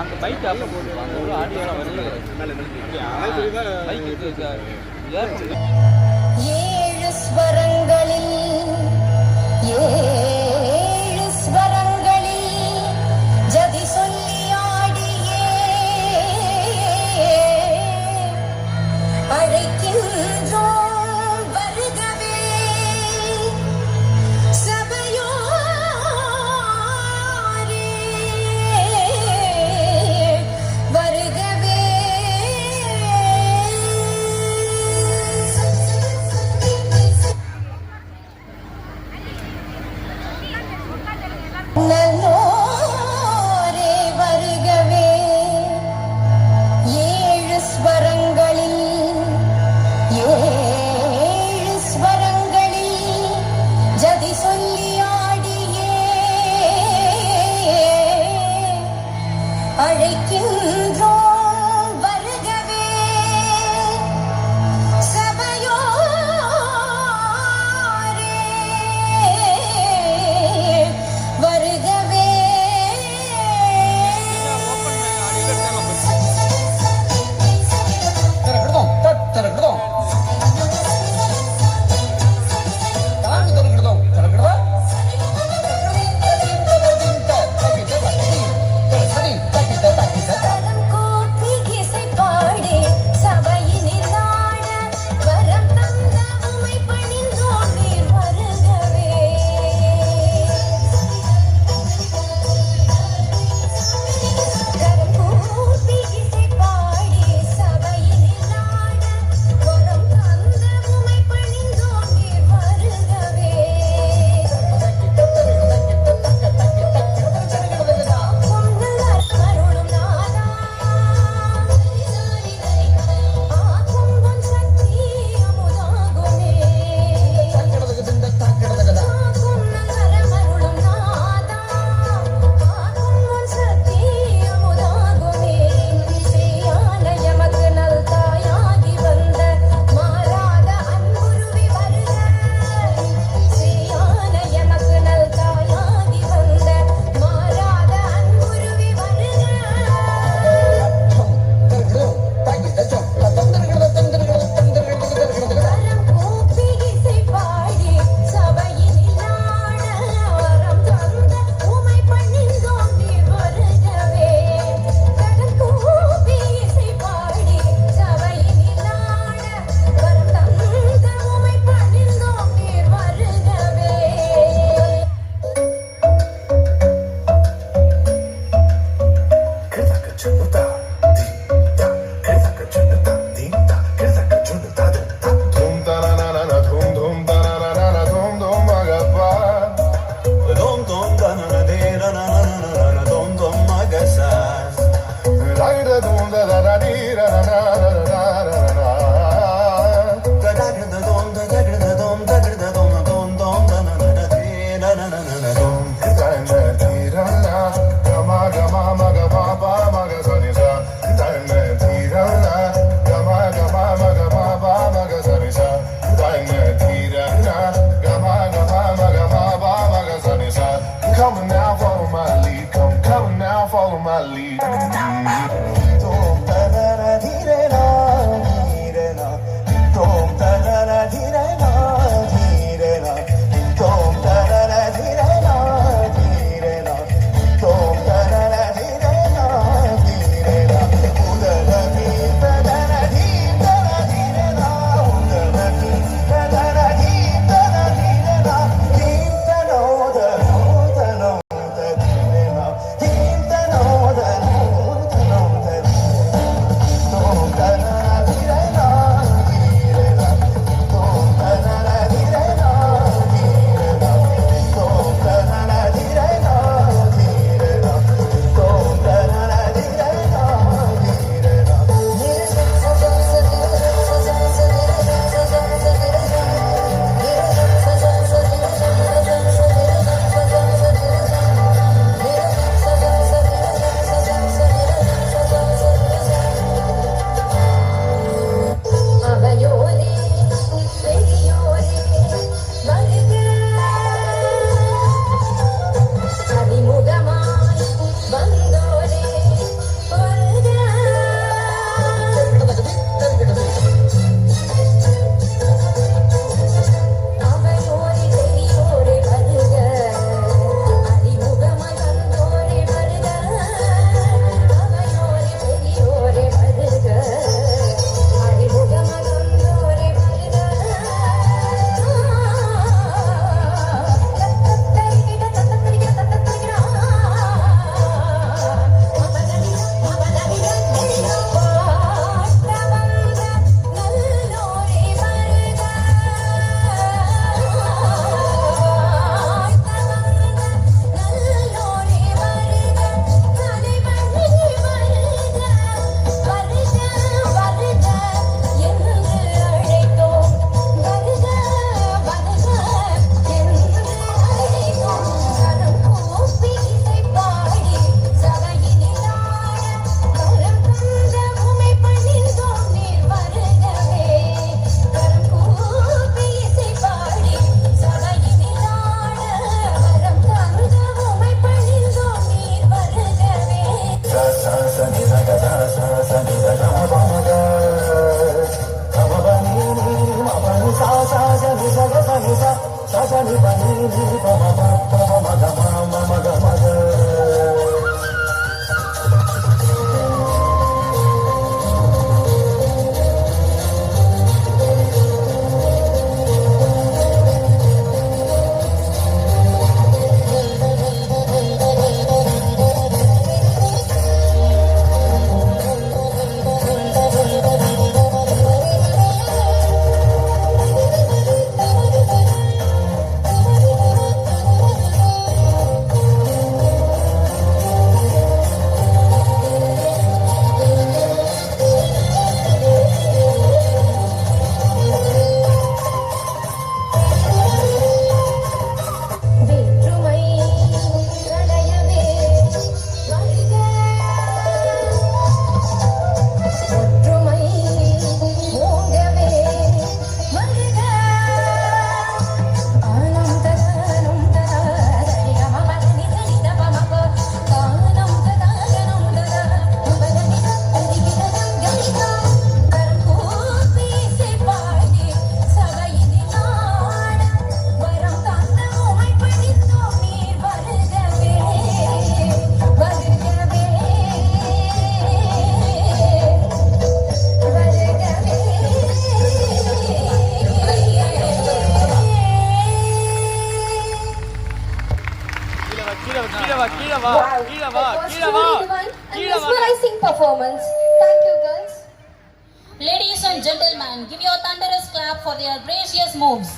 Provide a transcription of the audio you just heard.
அங்கே பைக் அப்போ போட்டுருவாங்க ஒரு ஆடியோலாம் வரல பைக்கு ஏழு ஸ்வரங்களில் ஏழு ஸ்வரங்களில் ஜதி சொல்லி ஆடியே அழைக்கின்றோம் வருகவே சபையோரே வருகவே நல்லோரே வருகவே ஏழு ஸ்வரங்களில் ஏழு ஸ்வரங்களில் ஜதி சொல்லி ஆடியே அழைக்கின்றோம் வருகவே சபையோரே வருகவே கரம் கூப்பி இசை பாடி சபையினில் ஆட வரம் தந்த உமை பணிந்தோம் நீர் வருகவே கரம் கூப்பி இசை பாடி சபையினில் ஆட வரம் தந்த உமை பணிந்தோம் நீர் வருகவே அருளும் நாதா ஆகும்பொன் சக்தி அமுதாகுமே ஆகும் நகரம் அருளும் நாதா ஆகும்பொன் சக்தி அமுதாகுமே ஸ்ரீயான எமக்கு நல் தாயாகி வந்த மாறாத அன்புருவி வருக ஸ்ரீயான எமக்கு நல் தாயாகி வந்த மாறாத அன்புருவி வருக கரம் கூப்பி இசை பாடி சபையினில் ஆட வரம் தந்த உமை பணிந்தோம் நீர் வருகவே கரம் கூப்பி இசை பாடி சபையினில் ஆட வரம் தந்த உமை பணிந்தோம் நீர் வருகவே Come now, follow my lead. Come now, follow my lead. Tom da da da dee da da dee da da. Tom da da da dee da da dee da da. Tom da da da dee da da dee da da. Tom da da da dee da da dee da da. Da da dee da da da dee da da dee da da. Da da dee da da da dee da da dee da da. Dee da no da no da no da dee da no. Dee da no da no da no da. sa sa ni da ga ma pa ma ga ma pa ni ma pa ni sa sa sa ni sa ga sa ni sa ni pa ni pa ma ma ga ma ga ma ga. வேற்றுமை களையவே வருக ஒற்றுமை ஓங்கவே வருக annum தகனம் தகரி கம பதனி தனித பமப கானம் தகனம் தக பதனி தரிகிதம் கரிகா கரம் கூப்பி பாடி சபையினில் நாட வரம் தந்த உமை பிடித்தோம் நீர் வருகவே வருகவே கீழே வா கீழே வா கீழே வா Wow, கீழே it வா was truly divine and கீழே வா mesmerizing performance. Thank you, girls. Ladies and gentlemen, give your thunderous clap for their gracious moves.